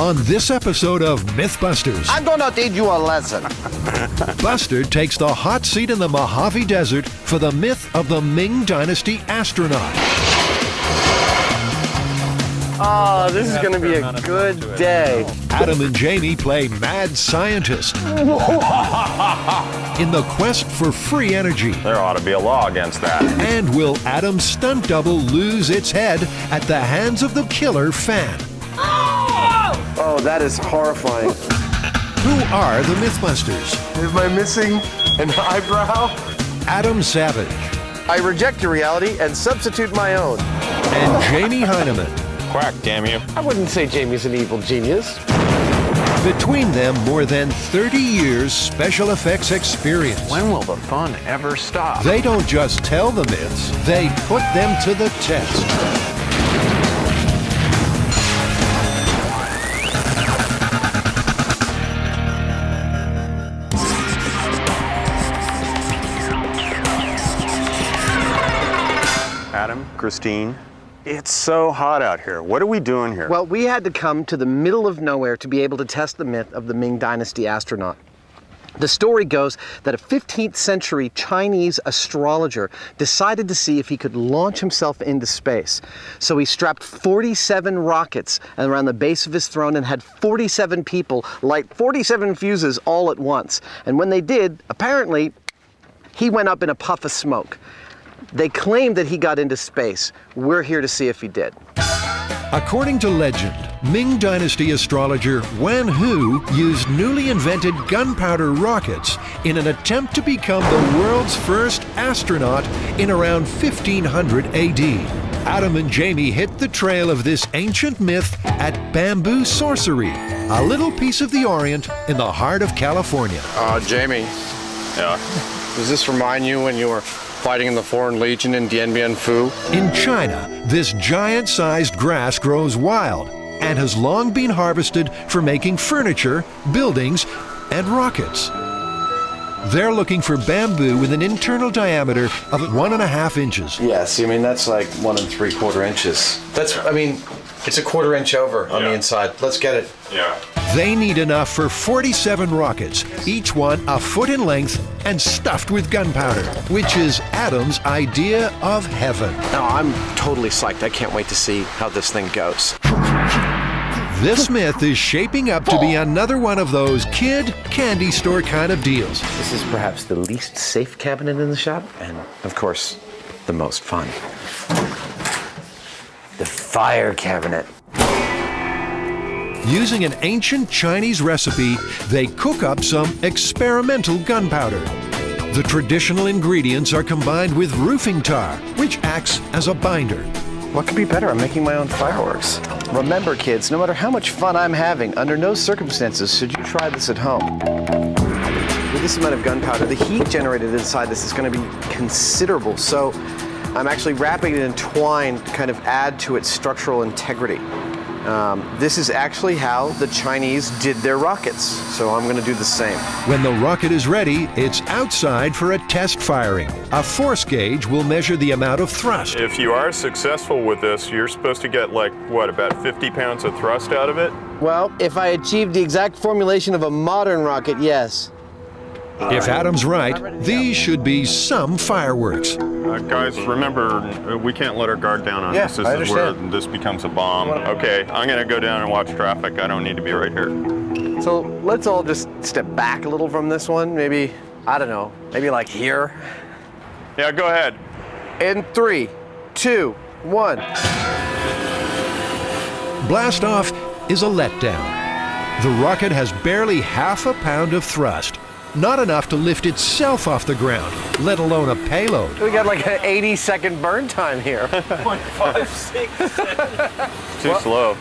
On this episode of MythBusters, I'm gonna teach you a lesson. Buster takes the hot seat in the Mojave Desert for the myth of the Ming Dynasty astronaut. Oh, this is gonna be a good day. Adam and Jamie play mad scientist in the quest for free energy. There ought to be a law against that. And will Adam's stunt double lose its head at the hands of the killer fan? Oh, that is horrifying. Who are the MythBusters? Am I missing an eyebrow? Adam Savage I reject your reality and substitute my own. and Jamie Heineman. Quack, damn you. I wouldn't say Jamie's an evil genius. Between them, more than 30 years special effects experience. When will the fun ever stop? They don't just tell the myths, they put them to the test. Adam, Christine, it's so hot out here. What are we doing here? Well, we had to come to the middle of nowhere to be able to test the myth of the Ming Dynasty astronaut. The story goes that a 15th century Chinese astrologer decided to see if he could launch himself into space. So he strapped 47 rockets around the base of his throne and had 47 people light 47 fuses all at once. And when they did, apparently, he went up in a puff of smoke. They claim that he got into space. We're here to see if he did. According to legend, Ming Dynasty astrologer Wan Hu used newly invented gunpowder rockets in an attempt to become the world's first astronaut in around 1500 AD. Adam and Jamie hit the trail of this ancient myth at Bamboo Sorcery, a little piece of the Orient in the heart of California. Jamie, Yeah. does this remind you when you were fighting in the Foreign Legion in Dien Bien Phu? In China, this giant-sized grass grows wild and has long been harvested for making furniture, buildings, and rockets. They're looking for bamboo with an internal diameter of 1.5 inches. Yes, I mean, that's like 1 3/4 inches. That's, I mean, it's a 1/4 inch over on the inside. Let's get it. Yeah. They need enough for 47 rockets, each one a foot in length and stuffed with gunpowder, which is Adam's idea of heaven. No, I'm totally psyched. I can't wait to see how this thing goes. This myth is shaping up to be another one of those kid candy store kind of deals. This is perhaps the least safe cabinet in the shop, and of course, the most fun. The fire cabinet. Using an ancient Chinese recipe, they cook up some experimental gunpowder. The traditional ingredients are combined with roofing tar, which acts as a binder. What could be better? I'm making my own fireworks. Remember, kids, no matter how much fun I'm having, under no circumstances should you try this at home. With this amount of gunpowder, the heat generated inside this is going to be considerable, so I'm actually wrapping it in twine to kind of add to its structural integrity. This is actually how the Chinese did their rockets, so I'm going to do the same. When the rocket is ready, it's outside for a test firing. A force gauge will measure the amount of thrust. If you are successful with this, you're supposed to get like, what, about 50 pounds of thrust out of it? Well, if I achieved the exact formulation of a modern rocket, yes. If Adam's right, these should be some fireworks. Guys, remember, we can't let our guard down on this. This I is where understand. this becomes a bomb. Okay, I'm gonna go down and watch traffic. I don't need to be right here. So let's all just step back a little from this one. Maybe, I don't know, maybe like here. Yeah, go ahead. In 3, 2, 1. Blast off is a letdown. The rocket has barely 1/2 pound of thrust. Not enough to lift itself off the ground, let alone a payload. We got like an 80-second burn time here. 0.56. Too slow.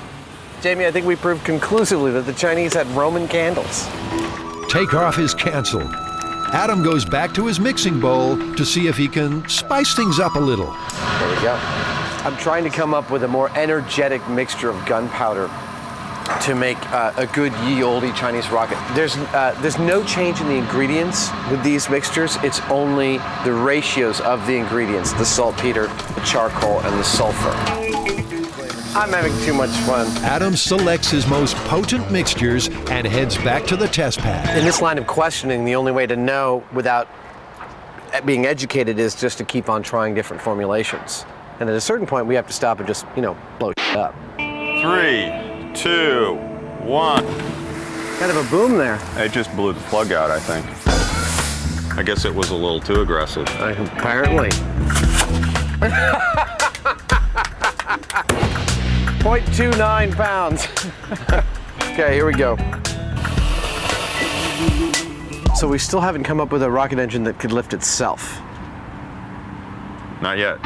Jamie, I think we proved conclusively that the Chinese had Roman candles. Takeoff is canceled. Adam goes back to his mixing bowl to see if he can spice things up a little. There we go. I'm trying to come up with a more energetic mixture of gunpowder to make a good ye olde Chinese rocket. There's no change in the ingredients with these mixtures. It's only the ratios of the ingredients: the saltpeter, the charcoal, and the sulfur. I'm having too much fun. Adam selects his most potent mixtures and heads back to the test pad. In this line of questioning, the only way to know without being educated is just to keep on trying different formulations. And at a certain point, we have to stop and just, blow up. 3, 2, 1. Kind of a boom there. It just blew the plug out, I think. I guess it was a little too aggressive. Apparently. 0.29 pounds. Okay, here we go. So we still haven't come up with a rocket engine that could lift itself. Not yet.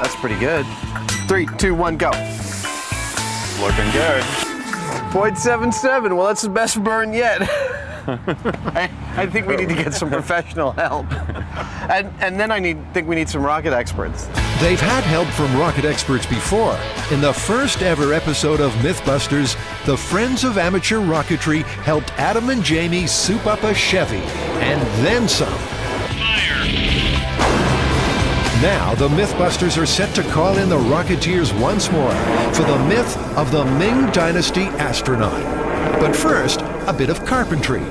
That's pretty good. 3, 2, 1, go. Looking good. 0.77. Well, that's the best burn yet. I think we need to get some professional help. And then think we need some rocket experts. They've had help from rocket experts before. In the first ever episode of MythBusters, the Friends of Amateur Rocketry helped Adam and Jamie soup up a Chevy, and then some. Now, the MythBusters are set to call in the Rocketeers once more for the myth of the Ming Dynasty astronaut. But first, a bit of carpentry.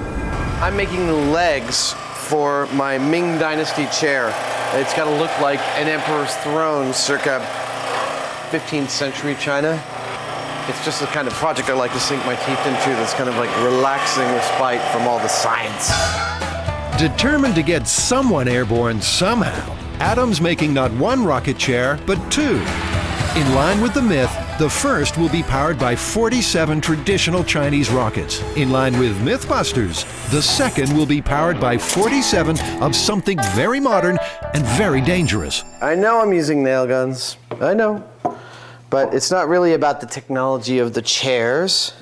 I'm making the legs for my Ming Dynasty chair. It's got to look like an emperor's throne circa 15th century China. It's just the kind of project I like to sink my teeth into that's kind of like relaxing respite from all the science. Determined to get someone airborne somehow, Adam's making not one rocket chair, but two. In line with the myth, the first will be powered by 47 traditional Chinese rockets. In line with MythBusters, the second will be powered by 47 of something very modern and very dangerous. I know I'm using nail guns. I know. But it's not really about the technology of the chairs.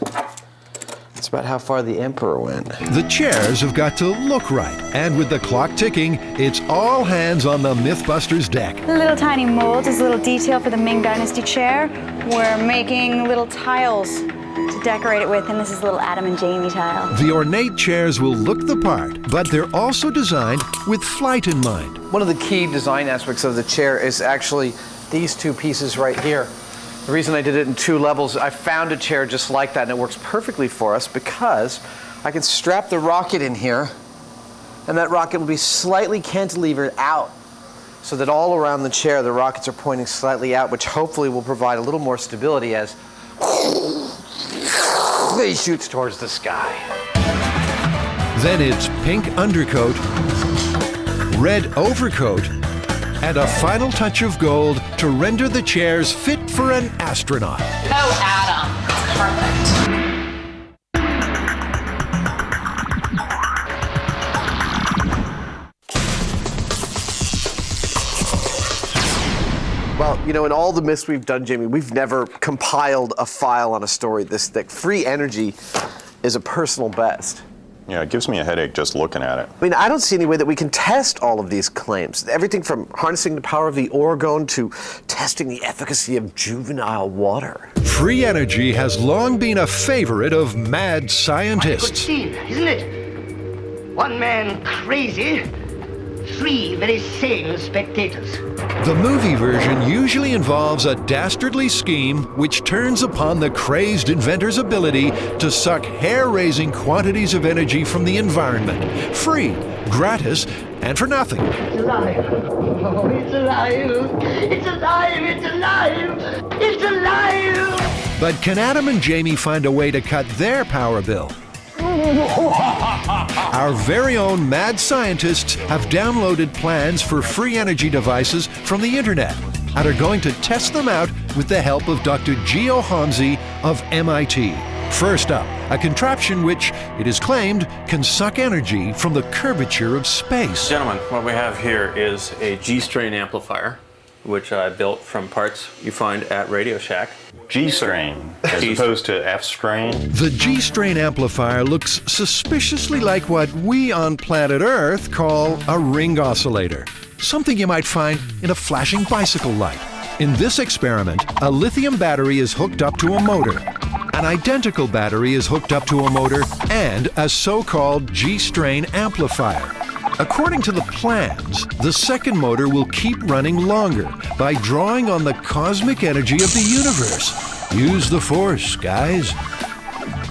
It's about how far the emperor went. The chairs have got to look right, and with the clock ticking, it's all hands on the MythBusters deck. Little tiny molds is a little detail for the Ming Dynasty chair. We're making little tiles to decorate it with, and this is a little Adam and Jamie tile. The ornate chairs will look the part, but they're also designed with flight in mind. One of the key design aspects of the chair is actually these two pieces right here. The reason I did it in two levels, I found a chair just like that, and it works perfectly for us because I can strap the rocket in here, and that rocket will be slightly cantilevered out so that all around the chair the rockets are pointing slightly out, which hopefully will provide a little more stability as he shoots towards the sky. Then it's pink undercoat, red overcoat, and a final touch of gold to render the chairs fit for an astronaut. Oh, Adam, it's perfect. Well, in all the myths we've done, Jamie, we've never compiled a file on a story this thick. Free energy is a personal best. Yeah, it gives me a headache just looking at it. I don't see any way that we can test all of these claims. Everything from harnessing the power of the orgone to testing the efficacy of juvenile water. Free energy has long been a favorite of mad Good scientists. scene, isn't it? One man crazy, three very sane spectators. The movie version usually involves a dastardly scheme which turns upon the crazed inventor's ability to suck hair-raising quantities of energy from the environment, free, gratis, and for nothing. It's alive. Oh, it's alive. It's alive. It's alive. It's alive. But can Adam and Jamie find a way to cut their power bill? Our very own mad scientists have downloaded plans for free energy devices from the internet and are going to test them out with the help of Dr. Geo Hamzi of MIT. First up, a contraption which, it is claimed, can suck energy from the curvature of space. Gentlemen, what we have here is a G-strain amplifier, which I built from parts you find at Radio Shack. G-strain, as opposed to F-strain. The G-strain amplifier looks suspiciously like what we on planet Earth call a ring oscillator, something you might find in a flashing bicycle light. In this experiment, a lithium battery is hooked up to a motor. An identical battery is hooked up to a motor and a so-called G-strain amplifier. According to the plans, the second motor will keep running longer by drawing on the cosmic energy of the universe. Use the Force, guys.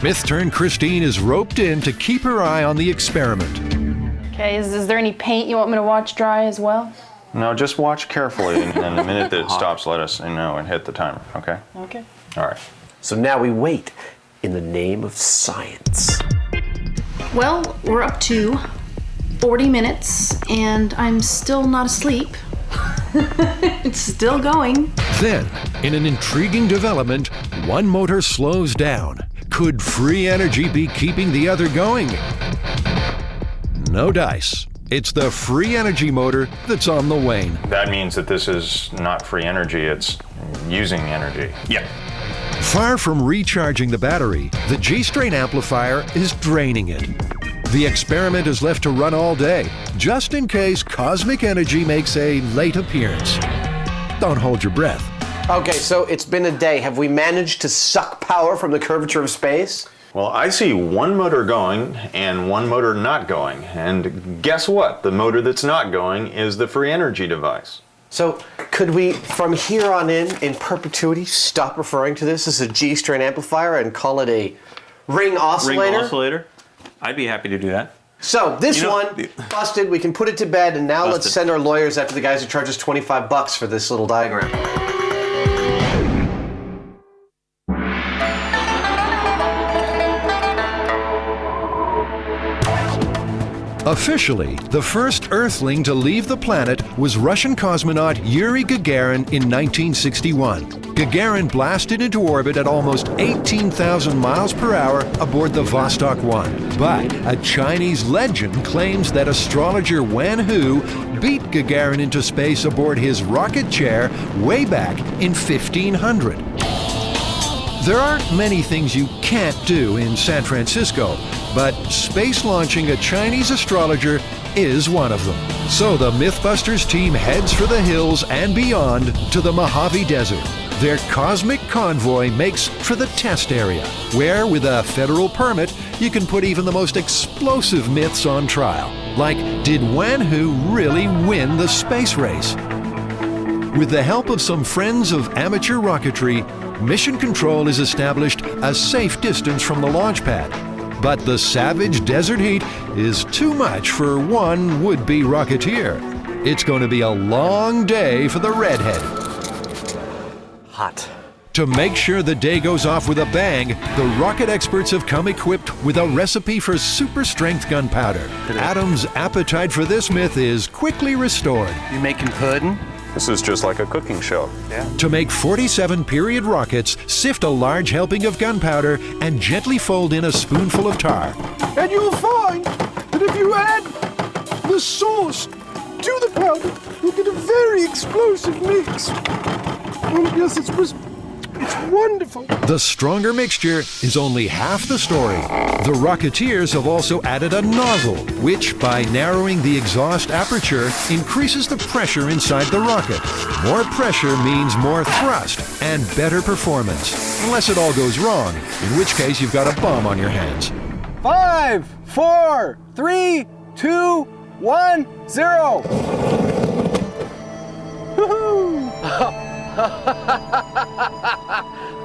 Myth-turned Christine is roped in to keep her eye on the experiment. Okay, is there any paint you want me to watch dry as well? No, just watch carefully, and the minute that it stops, let us know and hit the timer, okay? Okay. All right. So now we wait in the name of science. Well, we're up to 40 minutes, and I'm still not asleep. It's still going. Then, in an intriguing development, one motor slows down. Could free energy be keeping the other going? No dice. It's the free energy motor that's on the wane. That means that this is not free energy, it's using energy. Yeah. Far from recharging the battery, the G-strain amplifier is draining it. The experiment is left to run all day, just in case cosmic energy makes a late appearance. Don't hold your breath. Okay, so it's been a day. Have we managed to suck power from the curvature of space? Well, I see one motor going and one motor not going. And guess what? The motor that's not going is the free energy device. So could we, from here on in perpetuity, stop referring to this as a G-strain amplifier and call it a ring oscillator? Ring oscillator? I'd be happy to do that. So this one, busted, we can put it to bed, and now let's send our lawyers after the guys who charge us $25 for this little diagram. Officially, the first Earthling to leave the planet was Russian cosmonaut Yuri Gagarin in 1961. Gagarin blasted into orbit at almost 18,000 miles per hour aboard the Vostok 1. But a Chinese legend claims that astrologer Wen Hu beat Gagarin into space aboard his rocket chair way back in 1500. There aren't many things you can't do in San Francisco, but space launching a Chinese astrologer is one of them. So the MythBusters team heads for the hills and beyond to the Mojave Desert. Their cosmic convoy makes for the test area, where with a federal permit, you can put even the most explosive myths on trial. Like, did Wen Hu really win the space race? With the help of some friends of amateur rocketry, Mission Control has established a safe distance from the launch pad. But the savage desert heat is too much for one would-be rocketeer. It's going to be a long day for the redhead. Hot. To make sure the day goes off with a bang, the rocket experts have come equipped with a recipe for super-strength gunpowder. Adam's appetite for this myth is quickly restored. You making pudding? This is just like a cooking show. Yeah. To make 47 period rockets, sift a large helping of gunpowder and gently fold in a spoonful of tar. And you'll find that if you add the sauce to the powder, you'll get a very explosive mix. Oh, yes, it's wonderful. The stronger mixture is only half the story. The Rocketeers have also added a nozzle, which, by narrowing the exhaust aperture, increases the pressure inside the rocket. More pressure means more thrust and better performance, unless it all goes wrong, in which case you've got a bomb on your hands. 5, 4, 3, 2, 1, 0.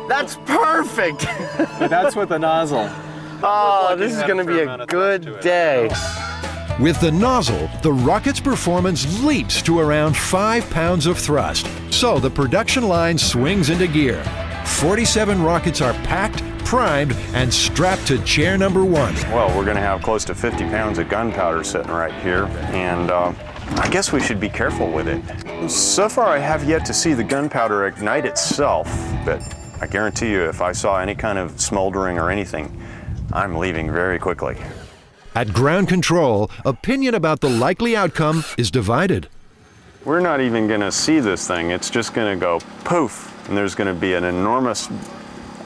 That's perfect! That's with the nozzle. Oh, this is going to be a good day. With the nozzle, the rocket's performance leaps to around 5 pounds of thrust. So the production line swings into gear. 47 rockets are packed, primed, and strapped to chair number 1. Well, we're going to have close to 50 pounds of gunpowder sitting right here, and I guess we should be careful with it. So far, I have yet to see the gunpowder ignite itself, but I guarantee you if I saw any kind of smoldering or anything, I'm leaving very quickly. At ground control, opinion about the likely outcome is divided. We're not even going to see this thing. It's just going to go poof, and there's going to be an enormous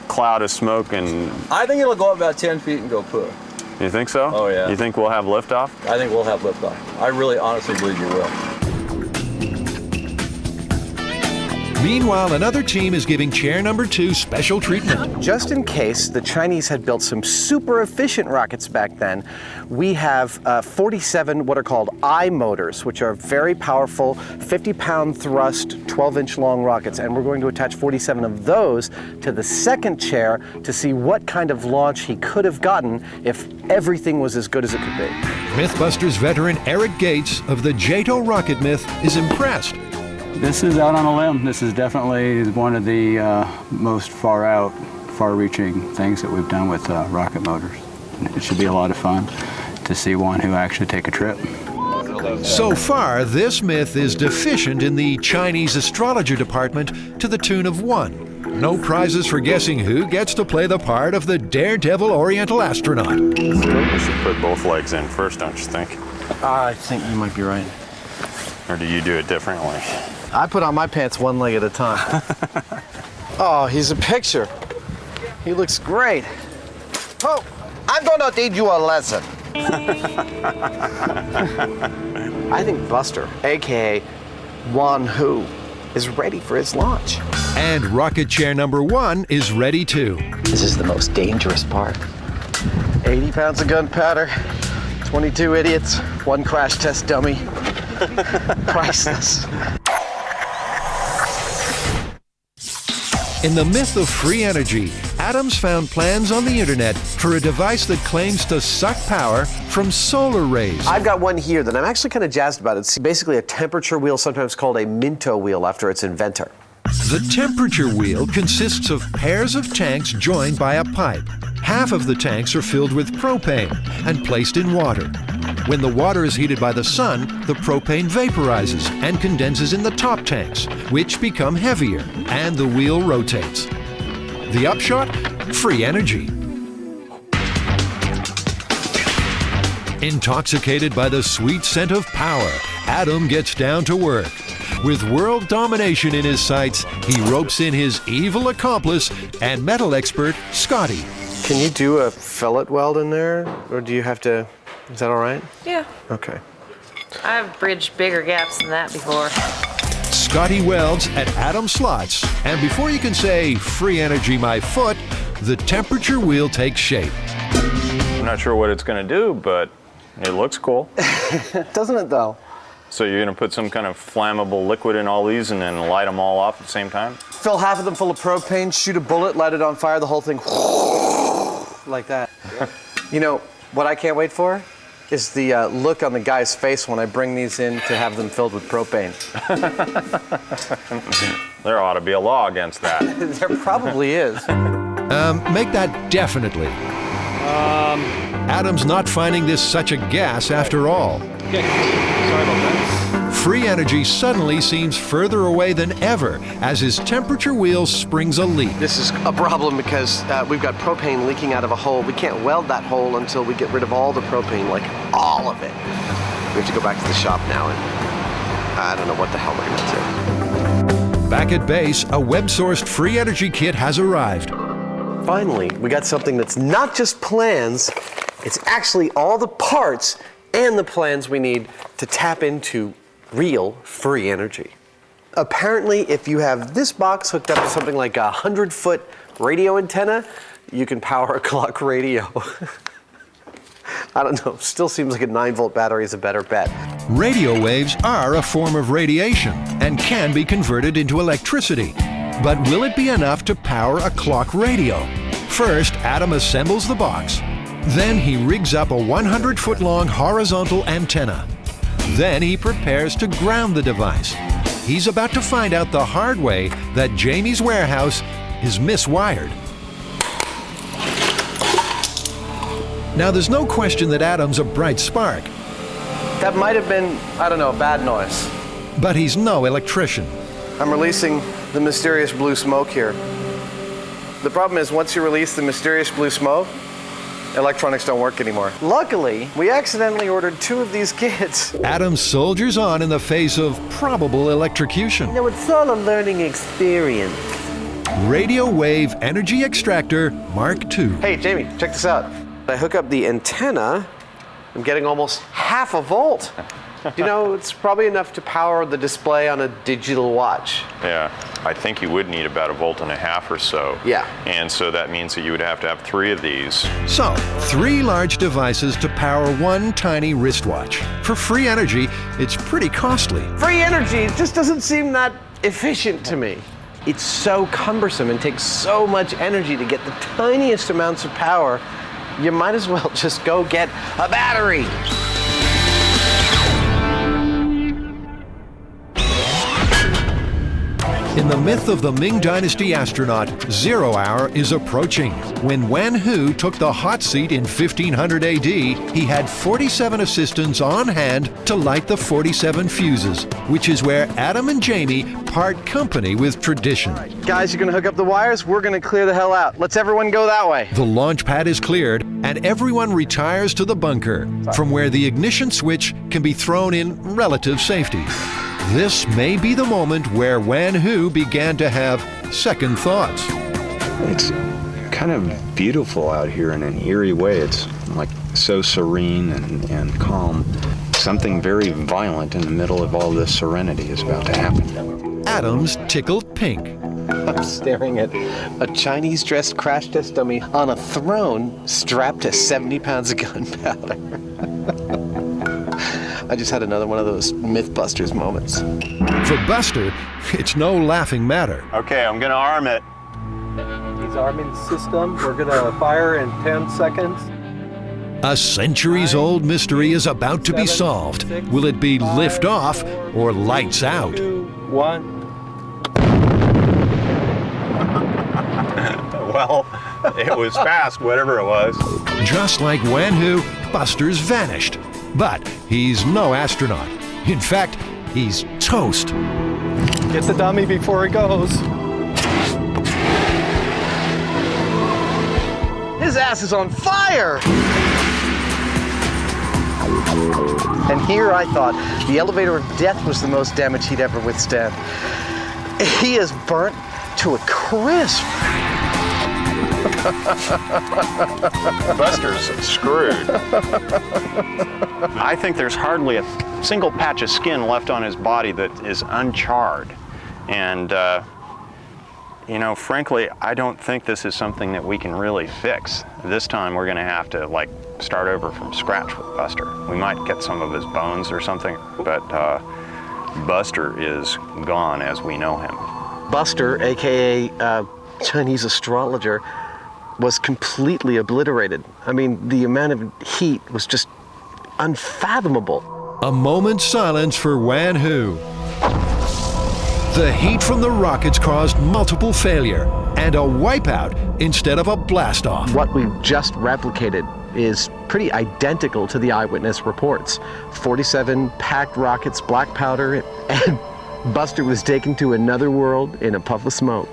cloud of smoke. And I think it'll go up about 10 feet and go poof. You think so? Oh, yeah. You think we'll have liftoff? I think we'll have liftoff. I really honestly believe you will. Meanwhile, another team is giving chair number 2 special treatment. Just in case the Chinese had built some super efficient rockets back then, we have 47 what are called I motors, which are very powerful 50-pound thrust, 12-inch long rockets. And we're going to attach 47 of those to the second chair to see what kind of launch he could have gotten if everything was as good as it could be. MythBusters veteran Eric Gates of the JATO rocket myth is impressed. This is out on a limb. This is definitely one of the most far-reaching things that we've done with rocket motors. It should be a lot of fun to see one who actually take a trip. So far, this myth is deficient in the Chinese astrologer department to the tune of 1. No prizes for guessing who gets to play the part of the daredevil Oriental astronaut. We should put both legs in first, don't you think? I think you might be right. Or do you do it differently? I put on my pants one leg at a time. Oh, he's a picture. He looks great. Oh, I'm gonna teach you a lesson. I think Buster, AKA Wan Hu, is ready for his launch. And rocket chair number 1 is ready too. This is the most dangerous part. 80 pounds of gunpowder, 22 idiots, 1 crash test dummy. Priceless. In the myth of free energy, Adams found plans on the internet for a device that claims to suck power from solar rays. I've got one here that I'm actually kind of jazzed about. It's basically a temperature wheel, sometimes called a Minto wheel after its inventor. The temperature wheel consists of pairs of tanks joined by a pipe. Half of the tanks are filled with propane and placed in water. When the water is heated by the sun, the propane vaporizes and condenses in the top tanks, which become heavier, and the wheel rotates. The upshot? Free energy. Intoxicated by the sweet scent of power, Adam gets down to work. With world domination in his sights, he ropes in his evil accomplice and metal expert, Scotty. Can you do a fillet weld in there? Or do you have to, is that all right? Yeah. Okay. I've bridged bigger gaps than that before. Scotty welds at Adam slots, and before you can say, free energy my foot, the temperature wheel takes shape. I'm not sure what it's going to do, but it looks cool. Doesn't it though? So you're going to put some kind of flammable liquid in all these and then light them all off at the same time? Fill half of them full of propane, shoot a bullet, light it on fire, the whole thing like that. You know, what I can't wait for is the look on the guy's face when I bring these in to have them filled with propane. There ought to be a law against that. There probably is. Make that definitely. Adam's not finding this such a gas after all. Okay, sorry about that. Free energy suddenly seems further away than ever as his temperature wheel springs a leak. This is a problem because we've got propane leaking out of a hole. We can't weld that hole until we get rid of all the propane, like all of it. We have to go back to the shop now, and I don't know what the hell we're gonna do. Back at base, a web-sourced free energy kit has arrived. Finally, we got something that's not just plans, it's actually all the parts and the plans we need to tap into real free energy. Apparently, if you have this box hooked up to something like a 100-foot radio antenna, you can power a clock radio. I don't know, still seems like a 9-volt battery is a better bet. Radio waves are a form of radiation and can be converted into electricity. But will it be enough to power a clock radio? First, Adam assembles the box. Then he rigs up a 100-foot-long horizontal antenna. Then he prepares to ground the device. He's about to find out the hard way that Jamie's warehouse is miswired. Now, there's no question that Adam's a bright spark. That might have been, I don't know, bad noise. But he's no electrician. I'm releasing the mysterious blue smoke here. The problem is, once you release the mysterious blue smoke, electronics don't work anymore. Luckily, we accidentally ordered 2 of these kits. Adam soldiers on in the face of probable electrocution. You know, it's all a learning experience. Radio Wave Energy Extractor Mark II. Hey, Jamie, check this out. I hook up the antenna, I'm getting almost half a volt. You know, it's probably enough to power the display on a digital watch. Yeah, I think you would need about 1.5 volts or so. Yeah. And so that means that you would have to have 3 of these. So, 3 large devices to power 1 tiny wristwatch. For free energy, it's pretty costly. Free energy just doesn't seem that efficient to me. It's so cumbersome and takes so much energy to get the tiniest amounts of power. You might as well just go get a battery. In the myth of the Ming Dynasty astronaut, 0 hour is approaching. When Wen Hu took the hot seat in 1500 AD, he had 47 assistants on hand to light the 47 fuses, which is where Adam and Jamie part company with tradition. Guys, you're gonna hook up the wires, we're gonna clear the hell out. Let's everyone go that way. The launch pad is cleared, and everyone retires to the bunker, from where the ignition switch can be thrown in relative safety. This may be the moment where Wen Hu began to have second thoughts. It's kind of beautiful out here in an eerie way. It's like so serene and calm. Something very violent in the middle of all this serenity is about to happen. Adam's tickled pink. I'm staring at a Chinese dressed crash test dummy on a throne strapped to 70 pounds of gunpowder. I just had another one of those MythBusters moments. For Buster, it's no laughing matter. Okay, I'm gonna arm it. He's arming the system. We're gonna fire in 10 seconds. A centuries-old mystery is about to be solved. Will it be lift off or lights out? 2, 1. Well, it was fast, whatever it was. Just like Wen Hu, Buster's vanished. But he's no astronaut. In fact, he's toast. Get the dummy before it goes. His ass is on fire! And here I thought the elevator of death was the most damage he'd ever withstand. He is burnt to a crisp. Buster's screwed. I think there's hardly a single patch of skin left on his body that is uncharred. And, you know, frankly, I don't think this is something that we can really fix. This time we're gonna have to, like, start over from scratch with Buster. We might get some of his bones or something, but Buster is gone as we know him. Buster, AKA Chinese astrologer, was completely obliterated. I mean, the amount of heat was just unfathomable. A moment's silence for Wen Hu. The heat from the rockets caused multiple failure and a wipeout instead of a blast-off. What we've just replicated is pretty identical to the eyewitness reports. 47 packed rockets, black powder, and Buster was taken to another world in a puff of smoke.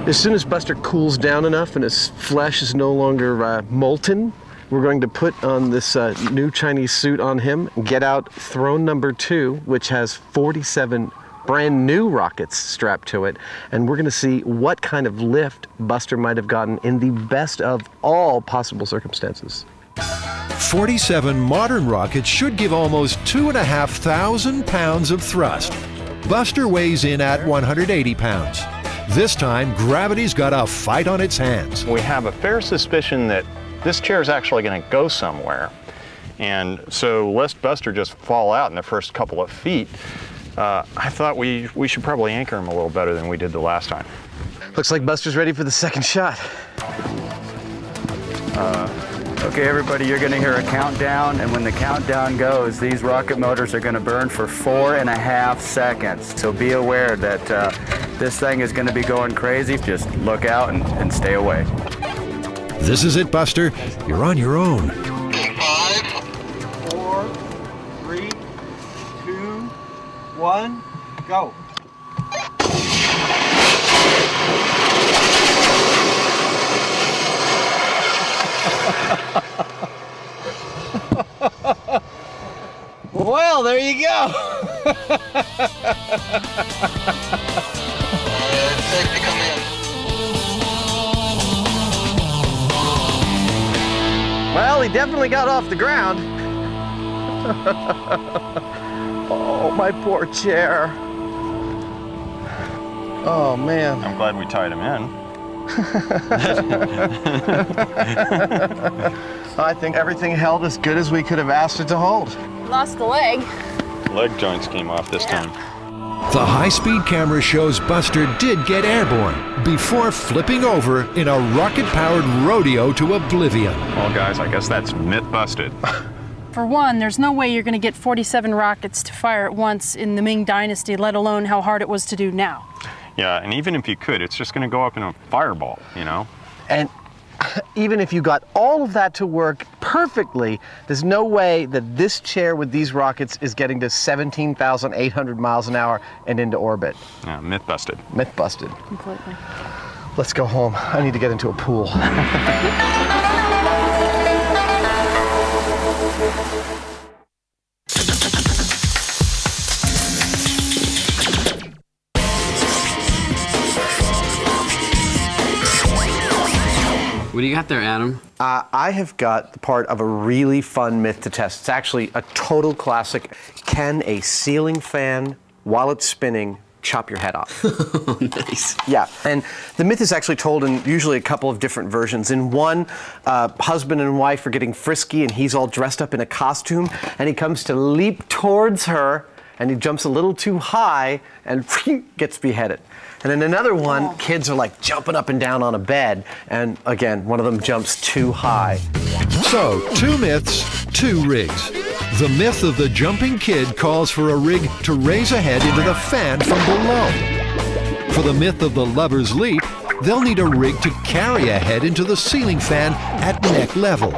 As soon as Buster cools down enough and his flesh is no longer molten, we're going to put on this new Chinese suit on him, get out throne number 2, which has 47 brand new rockets strapped to it, and we're gonna see what kind of lift Buster might have gotten in the best of all possible circumstances. 47 modern rockets should give almost 2,500 pounds of thrust. Buster weighs in at 180 pounds. This time, gravity's got a fight on its hands. We have a fair suspicion that this chair is actually going to go somewhere. And so lest Buster just fall out in the first couple of feet, I thought we should probably anchor him a little better than we did the last time. Looks like Buster's ready for the second shot. Okay, everybody, you're gonna hear a countdown, and when the countdown goes, these rocket motors are gonna burn for 4.5 seconds. So be aware that this thing is gonna be going crazy. Just look out and stay away. This is it, Buster. You're on your own. 5, 4, 3, 2, 1, go. Well, there you go. Well, he they definitely got off the ground. Oh, my poor chair. Oh, man. I'm glad we tied him in. I think everything held as good as we could have asked it to hold. Lost the leg. Leg joints came off this time. The high-speed camera shows Buster did get airborne before flipping over in a rocket-powered rodeo to oblivion. Well, guys, I guess that's myth busted. For one, there's no way you're going to get 47 rockets to fire at once in the Ming Dynasty, let alone how hard it was to do now. Yeah, and even if you could, it's just going to go up in a fireball, you know? And even if you got all of that to work perfectly, there's no way that this chair with these rockets is getting to 17,800 miles an hour and into orbit. Yeah, myth busted. Myth busted. Completely. Let's go home. I need to get into a pool. What do you got there, Adam? I have got the part of a really fun myth to test. It's actually a total classic. Can a ceiling fan, while it's spinning, chop your head off? Nice. Yeah, and the myth is actually told in usually a couple of different versions. In one, husband and wife are getting frisky and he's all dressed up in a costume and he comes to leap towards her and he jumps a little too high and gets beheaded. And in another one, kids are like jumping up and down on a bed, and again, one of them jumps too high. So, 2 myths, 2 rigs. The myth of the jumping kid calls for a rig to raise a head into the fan from below. For the myth of the lover's leap, they'll need a rig to carry a head into the ceiling fan at neck level.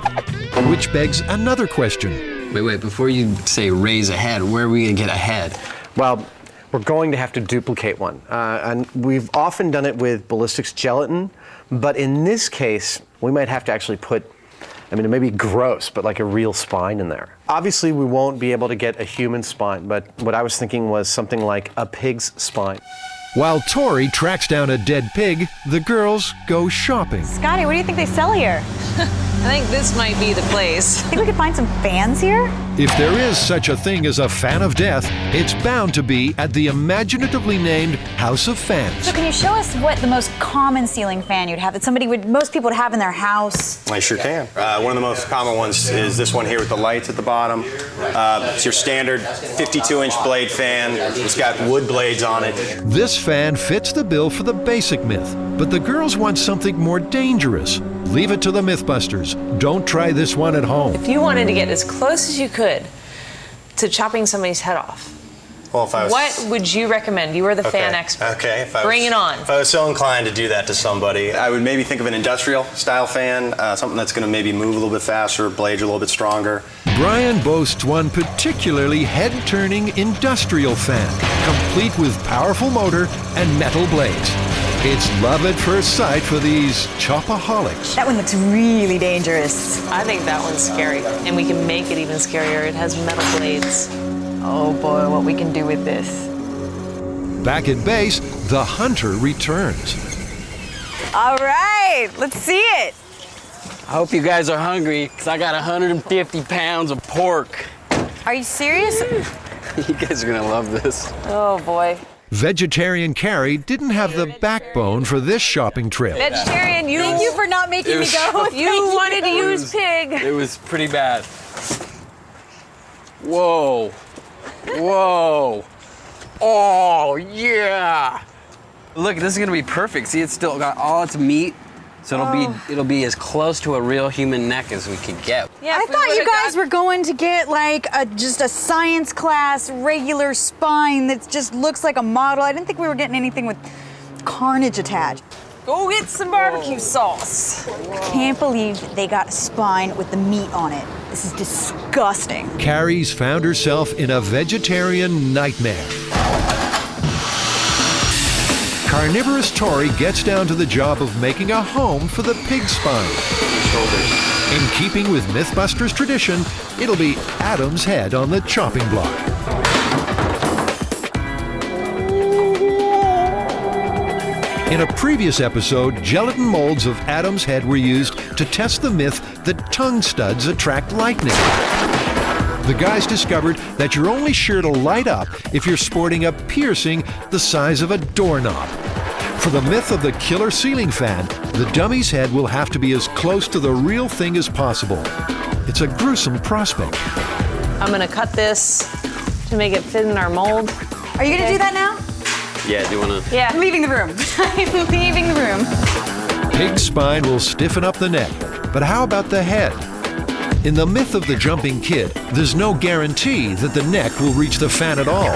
Which begs another question. Wait, before you say raise a head, where are we gonna get a head? Well, we're going to have to duplicate one. And we've often done it with ballistics gelatin, but in this case, we might have to actually put, I mean, it may be gross, but like a real spine in there. Obviously, we won't be able to get a human spine, but what I was thinking was something like a pig's spine. While Tori tracks down a dead pig, the girls go shopping. Scotty, what do you think they sell here? I think this might be the place. Think we could find some fans here? If there is such a thing as a fan of death, it's bound to be at the imaginatively named House of Fans. So can you show us what the most common ceiling fan you'd have that most people would have in their house? I sure can. One of the most common ones is this one here with the lights at the bottom. It's your standard 52-inch blade fan. It's got wood blades on it. This fan fits the bill for the basic myth, but the girls want something more dangerous. Leave it to the MythBusters. Don't try this one at home. If you wanted to get as close as you could to chopping somebody's head off, Well, if I was, what would you recommend? You are the fan expert. Okay. Bring it on. If I was so inclined to do that to somebody, I would maybe think of an industrial style fan, something that's going to maybe move a little bit faster, blades are a little bit stronger. Brian boasts one particularly head-turning industrial fan, complete with powerful motor and metal blades. It's love at first sight for these chopaholics. That one looks really dangerous. I think that one's scary, and we can make it even scarier. It has metal blades. Oh boy, what we can do with this. Back at base, the hunter returns. All right, let's see it. I hope you guys are hungry, because I got 150 pounds of pork. Are you serious? You guys are gonna love this. Oh boy. Vegetarian Carrie didn't have the backbone for this shopping trip. Vegetarian, Thank you for not making me go. You wanted to use pig. It was pretty bad. Whoa. Whoa. Oh, yeah. Look, this is gonna be perfect. See, it's still got all its meat, so it'll be as close to a real human neck as we could get. Yeah, I thought you guys were going to get like just a science class regular spine that just looks like a model. I didn't think we were getting anything with carnage attached. Go get some barbecue sauce. I can't believe they got a spine with the meat on it. This is disgusting. Carrie's found herself in a vegetarian nightmare. Carnivorous Tori gets down to the job of making a home for the pig spine. In keeping with MythBusters tradition, it'll be Adam's head on the chopping block. In a previous episode, gelatin molds of Adam's head were used to test the myth that tongue studs attract lightning. The guys discovered that you're only sure to light up if you're sporting a piercing the size of a doorknob. For the myth of the killer ceiling fan, the dummy's head will have to be as close to the real thing as possible. It's a gruesome prospect. I'm gonna cut this to make it fit in our mold. Are you gonna do that now? Yeah, do you wanna? Yeah. I'm leaving the room. I'm leaving the room. Pig's spine will stiffen up the neck, but how about the head? In the myth of the jumping kid, there's no guarantee that the neck will reach the fan at all.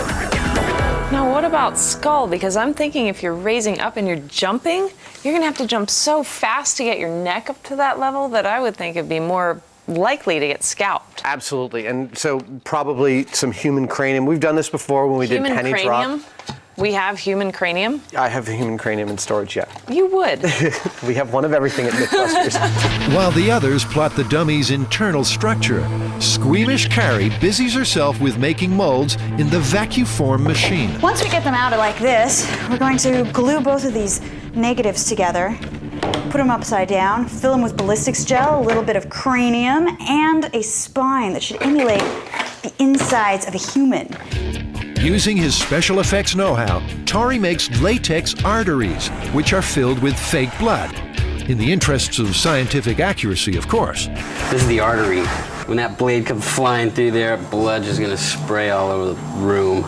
Now what about skull? Because I'm thinking if you're raising up and you're jumping, you're gonna have to jump so fast to get your neck up to that level that I would think it'd be more likely to get scalped. Absolutely, and so probably some human cranium. We've done this before when we did penny cranium? drop. We have human cranium? I have a human cranium in storage, yeah. You would. We have one of everything at MythBusters. While the others plot the dummy's internal structure, squeamish Carrie busies herself with making molds in the vacuform machine. Once we get them out like this, we're going to glue both of these negatives together, put them upside down, fill them with ballistics gel, a little bit of cranium, and a spine that should emulate the insides of a human. Using his special effects know-how, Tori makes latex arteries, which are filled with fake blood. In the interests of scientific accuracy, of course. This is the artery. When that blade comes flying through there, blood is gonna spray all over the room.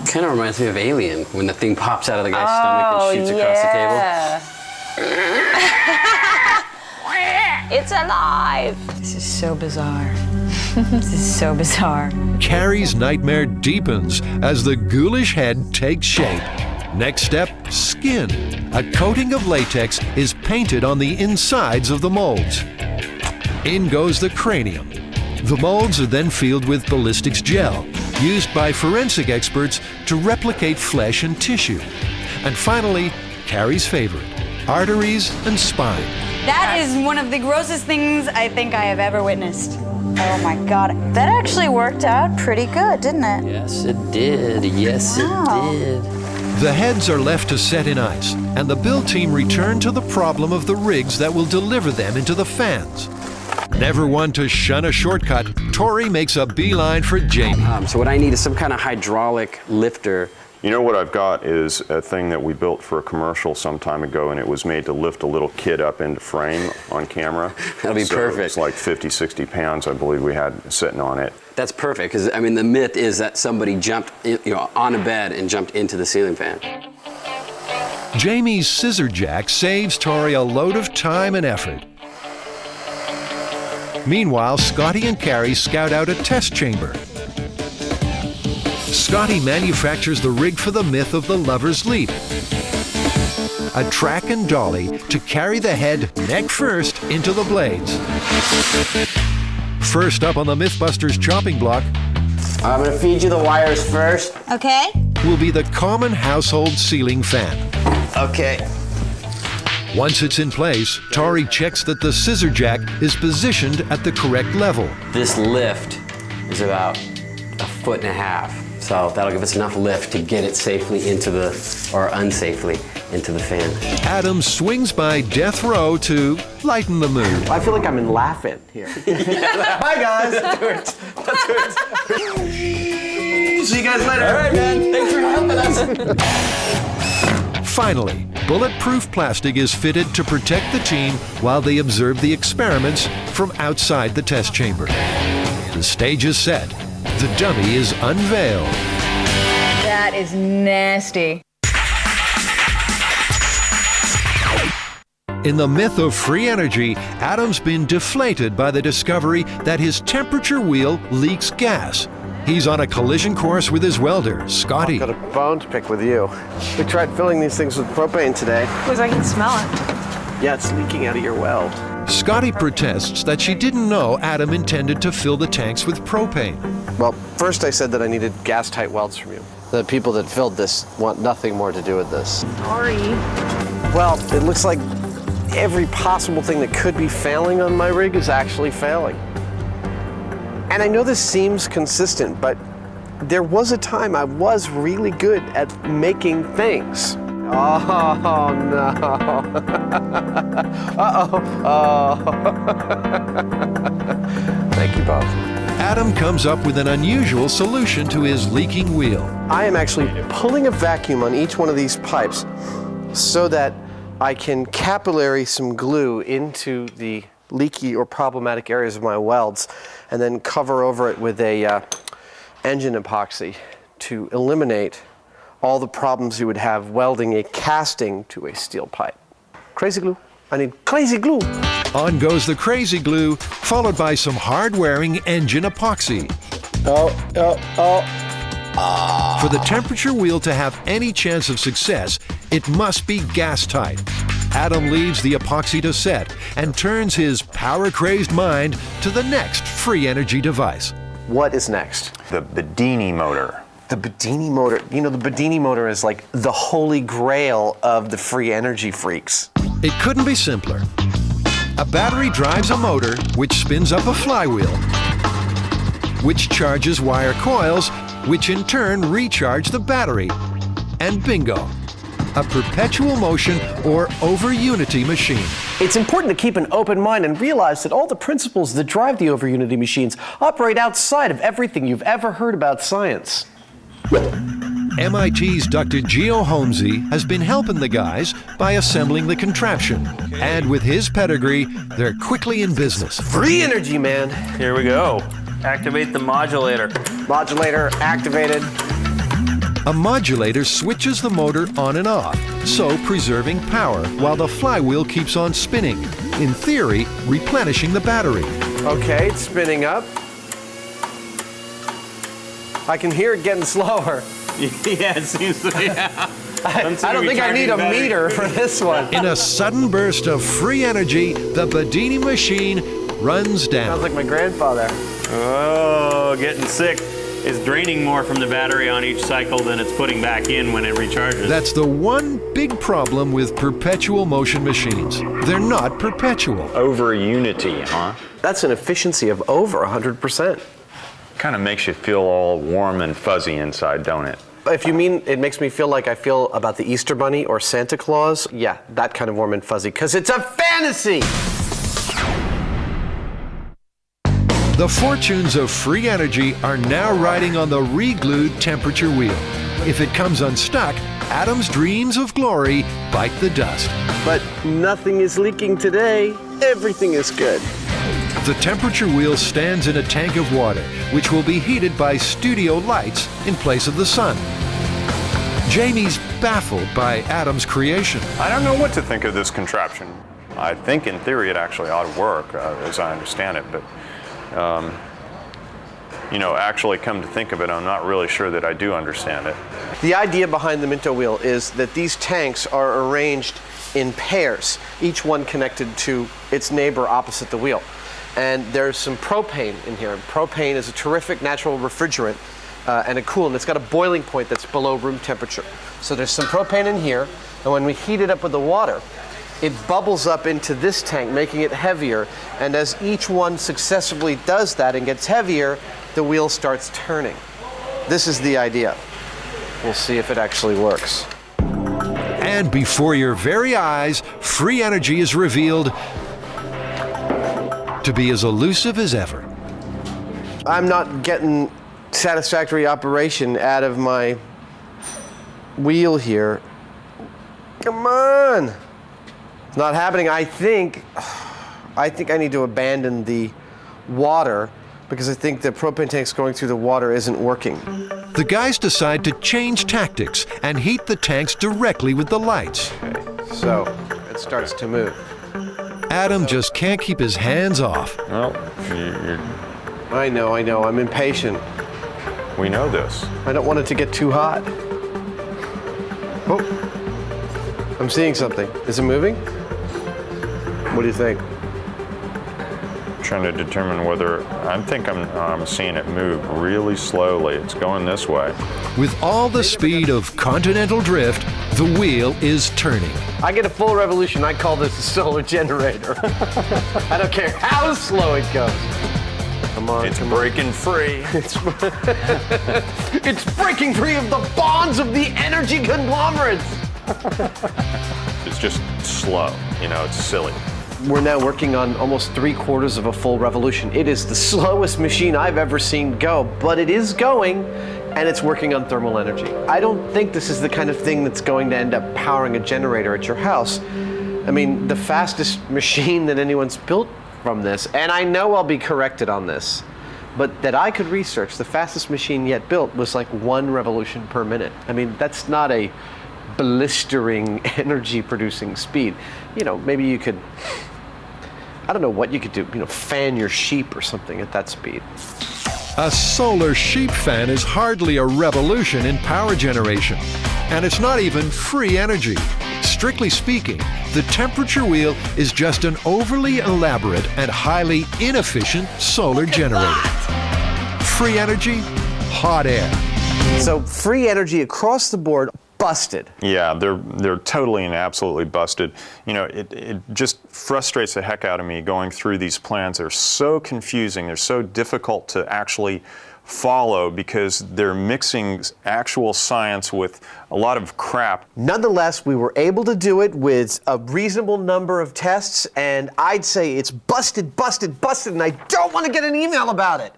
Kind of reminds me of Alien, when the thing pops out of the guy's stomach and shoots across the table. It's alive! This is so bizarre. This is so bizarre. Carrie's nightmare deepens as the ghoulish head takes shape. Next step, skin. A coating of latex is painted on the insides of the molds. In goes the cranium. The molds are then filled with ballistics gel, used by forensic experts to replicate flesh and tissue. And finally, Carrie's favorite, arteries and spine. That is one of the grossest things I think I have ever witnessed. Oh my God, that actually worked out pretty good, didn't it? Yes, it did. Yes, it did. The heads are left to set in ice, and the build team return to the problem of the rigs that will deliver them into the fans. Never one to shun a shortcut, Tori makes a beeline for Jamie. So what I need is some kind of hydraulic lifter. You know what I've got is a thing that we built for a commercial some time ago, and it was made to lift a little kid up into frame on camera. That'll be perfect. It's like 50, 60 pounds, I believe we had sitting on it. That's perfect, because I mean the myth is that somebody jumped on a bed and jumped into the ceiling fan. Jamie's scissor jack saves Tori a load of time and effort. Meanwhile, Scotty and Carrie scout out a test chamber. Scotty manufactures the rig for the myth of the lover's leap. A track and dolly to carry the head neck first into the blades. First up on the MythBusters chopping block, I'm gonna feed you the wires first. Okay. will be the common household ceiling fan. Okay. Once it's in place, Tori checks that the scissor jack is positioned at the correct level. This lift is about 1.5 feet. So that'll give us enough lift to get it safely into the, or unsafely, into the fan. Adam swings by death row to lighten the mood. I feel like I'm in Laugh-In here. Bye, guys. That's See you guys later. All right, man. Thanks for helping us. Finally, bulletproof plastic is fitted to protect the team while they observe the experiments from outside the test chamber. The stage is set. The dummy is unveiled. That is nasty. In the myth of free energy, Adam's been deflated by the discovery that his temperature wheel leaks gas. He's on a collision course with his welder, Scotty. I've got a bone to pick with you. We tried filling these things with propane today. Because I can smell it. Yeah, it's leaking out of your weld. Scotty protests that she didn't know Adam intended to fill the tanks with propane. Well, first I said that I needed gas-tight welds from you. The people that filled this want nothing more to do with this. Sorry. Well, it looks like every possible thing that could be failing on my rig is actually failing. And I know this seems consistent, but there was a time I was really good at making things. Oh, no. Uh-oh. Oh. Thank you, Bob. Adam comes up with an unusual solution to his leaking wheel. I am actually pulling a vacuum on each one of these pipes so that I can capillary some glue into the leaky or problematic areas of my welds and then cover over it with a engine epoxy to eliminate all the problems you would have welding a casting to a steel pipe. Crazy glue. I need crazy glue. On goes the crazy glue, followed by some hard-wearing engine epoxy. For the temperature wheel to have any chance of success, it must be gas-tight. Adam leaves the epoxy to set and turns his power-crazed mind to the next free energy device. What is next? The Bedini motor. The Bedini motor. You know, the Bedini motor is like the holy grail of the free energy freaks. It couldn't be simpler. A battery drives a motor, which spins up a flywheel, which charges wire coils, which in turn recharge the battery. And bingo, a perpetual motion or over-unity machine. It's important to keep an open mind and realize that all the principles that drive the over-unity machines operate outside of everything you've ever heard about science. MIT's Dr. Geo Holmesy has been helping the guys by assembling the contraption. And with his pedigree, they're quickly in business. Free energy, man. Here we go. Activate the modulator. Modulator activated. A modulator switches the motor on and off, so preserving power while the flywheel keeps on spinning, in theory, replenishing the battery. Okay, it's spinning up. I can hear it getting slower. Yeah, it seems to be. I don't think I need a meter for this one. In a sudden burst of free energy, the Bedini machine runs down. Sounds like my grandfather. Oh, getting sick. It's draining more from the battery on each cycle than it's putting back in when it recharges. That's the one big problem with perpetual motion machines. They're not perpetual. Over unity, huh? That's an efficiency of over 100%. Kind of makes you feel all warm and fuzzy inside, don't it? If you mean it makes me feel like I feel about the Easter Bunny or Santa Claus, yeah, that kind of warm and fuzzy, because it's a fantasy! The fortunes of free energy are now riding on the re-glued temperature wheel. If it comes unstuck, Adam's dreams of glory bite the dust. But nothing is leaking today. Everything is good. The temperature wheel stands in a tank of water, which will be heated by studio lights in place of the sun. Jamie's baffled by Adam's creation. I don't know what to think of this contraption. I think in theory it actually ought to work, as I understand it, but you know, actually come to think of it, I'm not really sure that I do understand it. The idea behind the Minto wheel is that these tanks are arranged in pairs, each one connected to its neighbor opposite the wheel. And there's some propane in here. Propane is a terrific natural refrigerant and a coolant. It's got a boiling point that's below room temperature. So there's some propane in here, and when we heat it up with the water, it bubbles up into this tank, making it heavier. And as each one successively does that and gets heavier, the wheel starts turning. This is the idea. We'll see if it actually works. And before your very eyes, free energy is revealed to be as elusive as ever. I'm not getting satisfactory operation out of my wheel here. Come on. It's not happening. I think I need to abandon the water because I think the propane tanks going through the water isn't working. The guys decide to change tactics and heat the tanks directly with the lights. Okay, so it starts to move. Adam just can't keep his hands off. Well, I know. I'm impatient. We know this. I don't want it to get too hot. Oh, I'm seeing something. Is it moving? What do you think? Trying to determine whether I'm seeing it move really slowly. It's going this way. With all the speed of continental drift, the wheel is turning. I get a full revolution. I call this a solar generator. I don't care how slow it goes. Come on. It's breaking free. It's breaking free of the bonds of the energy conglomerates. It's just slow, you know, it's silly. We're now working on almost 3/4 of a full revolution. It is the slowest machine I've ever seen go, but it is going, and it's working on thermal energy. I don't think this is the kind of thing that's going to end up powering a generator at your house. I mean, the fastest machine that anyone's built from this, and I know I'll be corrected on this, but that I could research, the fastest machine yet built was like 1 revolution per minute. I mean, that's not a blistering energy producing speed. You know, maybe you could, I don't know what you could do, you know, fan your sheep or something at that speed. A solar sheep fan is hardly a revolution in power generation, and it's not even free energy. Strictly speaking, the temperature wheel is just an overly elaborate and highly inefficient solar generator. Free energy, hot air. So free energy across the board, busted. Yeah, they're totally and absolutely busted. You know, it just frustrates the heck out of me going through these plans. They're so confusing. They're so difficult to actually follow because they're mixing actual science with a lot of crap. Nonetheless, we were able to do it with a reasonable number of tests, and I'd say it's busted, busted, busted, and I don't want to get an email about it.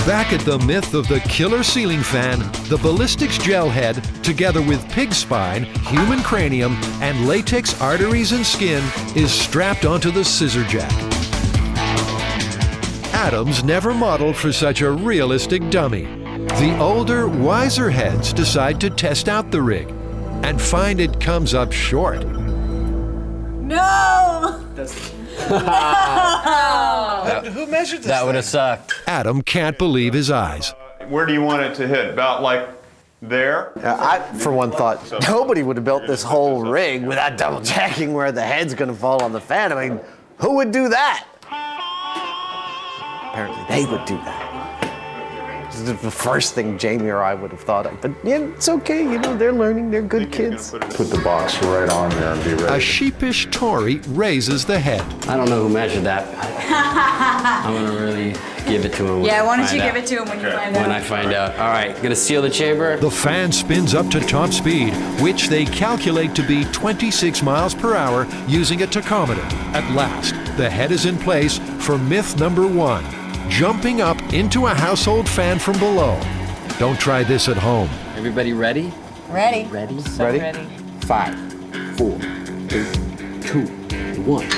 Back at the myth of the killer ceiling fan, the ballistics gel head, together with pig spine, human cranium, and latex arteries and skin, is strapped onto the scissor jack. Adams never modeled for such a realistic dummy. The older, wiser heads decide to test out the rig and find it comes up short. No! Who measured this? That would have sucked. Adam can't believe his eyes. Where do you want it to hit? About like there? I, for one, thought nobody would have built this whole rig without double checking where the head's going to fall on the fan. I mean, who would do that? Apparently, they would do that. This is the first thing Jamie or I would have thought of. But yeah, it's okay. You know, they're learning. They're good kids. Put the box right on there and be ready. A sheepish Tory raises the head. I don't know who measured that. I'm gonna really give it to him. Yeah, why don't you give it to him when you find out? When I find out. All right, gonna seal the chamber. The fan spins up to top speed, which they calculate to be 26 miles per hour using a tachometer. At last, the head is in place for myth number 1. Jumping up into a household fan from below. Don't try this at home. Everybody ready? Ready. Ready? So ready. 5, 4, 3, 2, 1.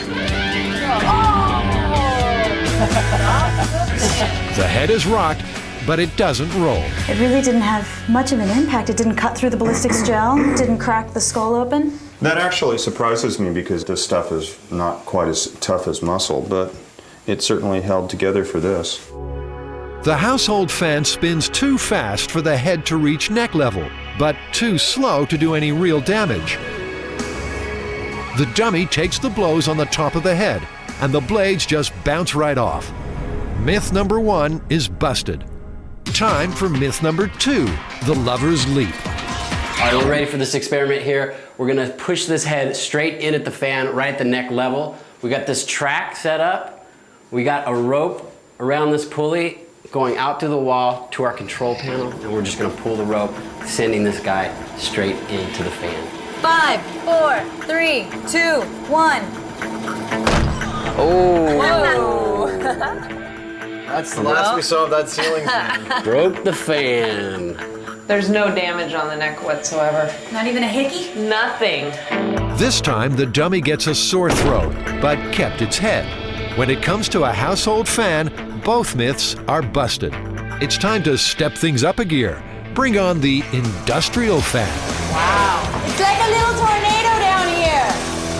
The head is rocked, but it doesn't roll. It really didn't have much of an impact. It didn't cut through the ballistics gel, didn't crack the skull open. That actually surprises me because this stuff is not quite as tough as muscle, but it certainly held together for this. The household fan spins too fast for the head to reach neck level, but too slow to do any real damage. The dummy takes the blows on the top of the head, and the blades just bounce right off. Myth number 1 is busted. Time for myth number 2, the lover's leap. All right, we're ready for this experiment here. We're gonna push this head straight in at the fan, right at the neck level. We got this track set up. We got a rope around this pulley going out through the wall to our control panel, and we're just gonna pull the rope, sending this guy straight into the fan. 5, 4, 3, 2, 1. Oh! Whoa! That's the last we saw of that ceiling fan. Broke the fan. There's no damage on the neck whatsoever. Not even a hickey? Nothing. This time the dummy gets a sore throat, but kept its head. When it comes to a household fan, both myths are busted. It's time to step things up a gear. Bring on the industrial fan. Wow. It's like a little tornado down here.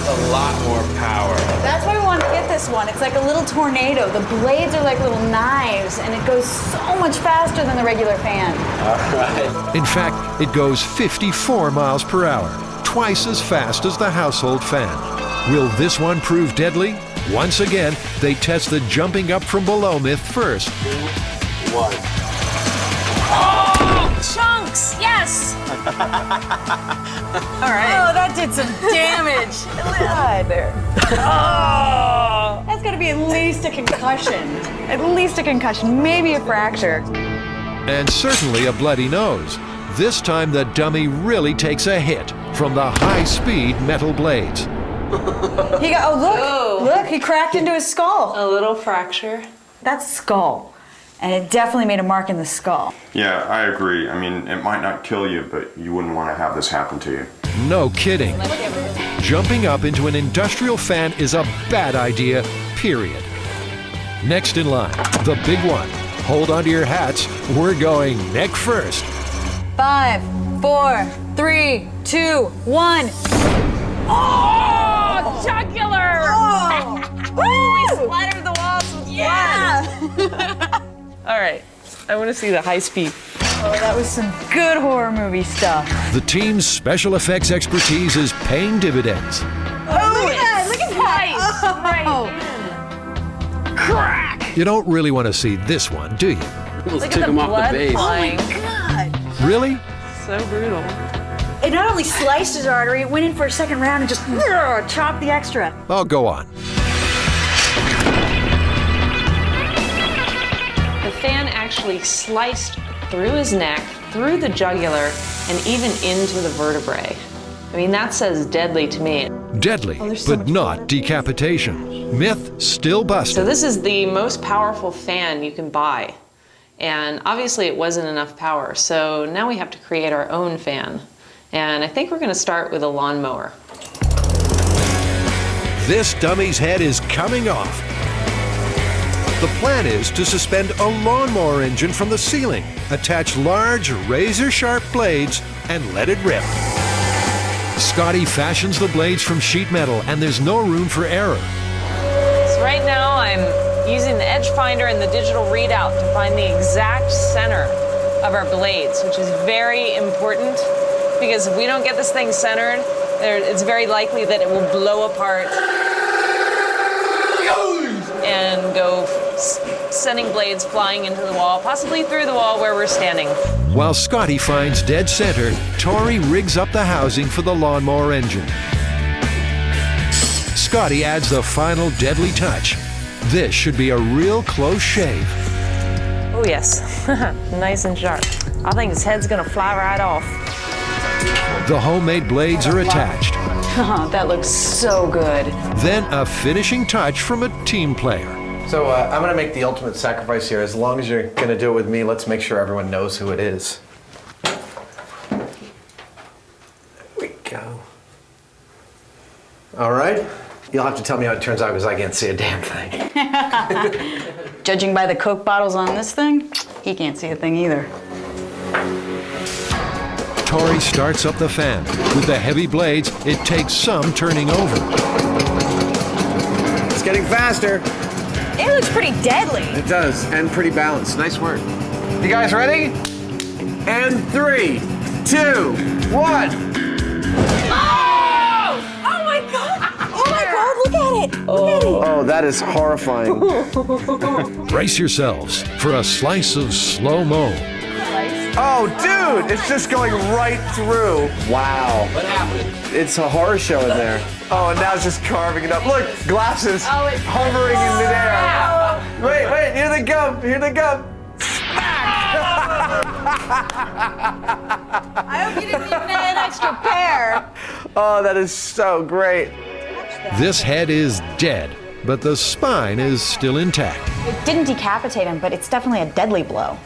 A lot more power. That's why we want to get this one. It's like a little tornado. The blades are like little knives, and it goes so much faster than the regular fan. All right. In fact, it goes 54 miles per hour, twice as fast as the household fan. Will this one prove deadly? Once again, they test the jumping up from below myth first. 2, 1. Oh, chunks! Yes! All right. Oh, that did some damage. Hi there. Oh! That's got to be at least a concussion. At least a concussion, maybe a fracture. And certainly a bloody nose. This time the dummy really takes a hit from the high-speed metal blades. He got, oh, look, he cracked into his skull. A little fracture. That's skull. And it definitely made a mark in the skull. Yeah, I agree. I mean, it might not kill you, but you wouldn't want to have this happen to you. No kidding. Jumping up into an industrial fan is a bad idea, period. Next in line, the big one. Hold onto your hats. We're going neck first. 5, 4, 3, 2, 1. Oh, jugular! Oh. We splattered the walls with blood. All right, I want to see the high speed. Oh, that was some good horror movie stuff. The team's special effects expertise is paying dividends. Oh, look at that! Look at that! Oh. Crack! You don't really want to see this one, do you? Look at the blood flying. Oh my God! Really? So brutal. It not only sliced his artery, it went in for a second round and just chopped the extra. I'll go on. The fan actually sliced through his neck, through the jugular, and even into the vertebrae. I mean, that says deadly to me. Deadly, but not decapitation. Myth still busted. So this is the most powerful fan you can buy. And obviously it wasn't enough power, so now we have to create our own fan. And I think we're going to start with a lawnmower. This dummy's head is coming off. The plan is to suspend a lawnmower engine from the ceiling, attach large, razor-sharp blades, and let it rip. Scotty fashions the blades from sheet metal, and there's no room for error. So right now I'm using the edge finder and the digital readout to find the exact center of our blades, which is very important because if we don't get this thing centered, it's very likely that it will blow apart and go sending blades flying into the wall, possibly through the wall where we're standing. While Scotty finds dead center, Tori rigs up the housing for the lawnmower engine. Scotty adds the final deadly touch. This should be a real close shave. Oh yes, nice and sharp. I think his head's gonna fly right off. The homemade blades are attached. That looks so good. Then a finishing touch from a team player. So I'm gonna make the ultimate sacrifice here. As long as you're gonna do it with me, let's make sure everyone knows who it is. There we go. All right. You'll have to tell me how it turns out because I can't see a damn thing. Judging by the Coke bottles on this thing, he can't see a thing either. Tori starts up the fan. With the heavy blades, it takes some turning over. It's getting faster. It looks pretty deadly. It does, and pretty balanced. Nice work. You guys ready? And 3, 2, 1. Oh my God! Oh my God! Look at it! Look at it! Oh, that is horrifying. Brace yourselves for a slice of slow-mo. Oh, dude, it's just going right through. Wow. What happened? It's a horror show in there. Oh, and now it's just carving it up. Look, glasses hovering in midair. Wait, here they come, here they come. I hope you didn't even add an extra pair. Oh, that is so great. This head is dead, but the spine is still intact. It didn't decapitate him, but it's definitely a deadly blow.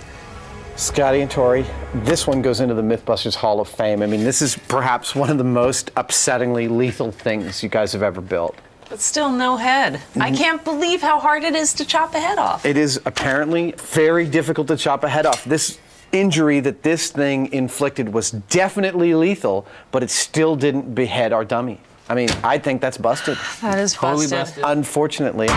Scotty and Tori, this one goes into the MythBusters Hall of Fame. I mean, this is perhaps one of the most upsettingly lethal things you guys have ever built. But still no head. I can't believe how hard it is to chop a head off. It is apparently very difficult to chop a head off. This injury that this thing inflicted was definitely lethal, but it still didn't behead our dummy. I mean, I think that's busted. That is busted. Unfortunately.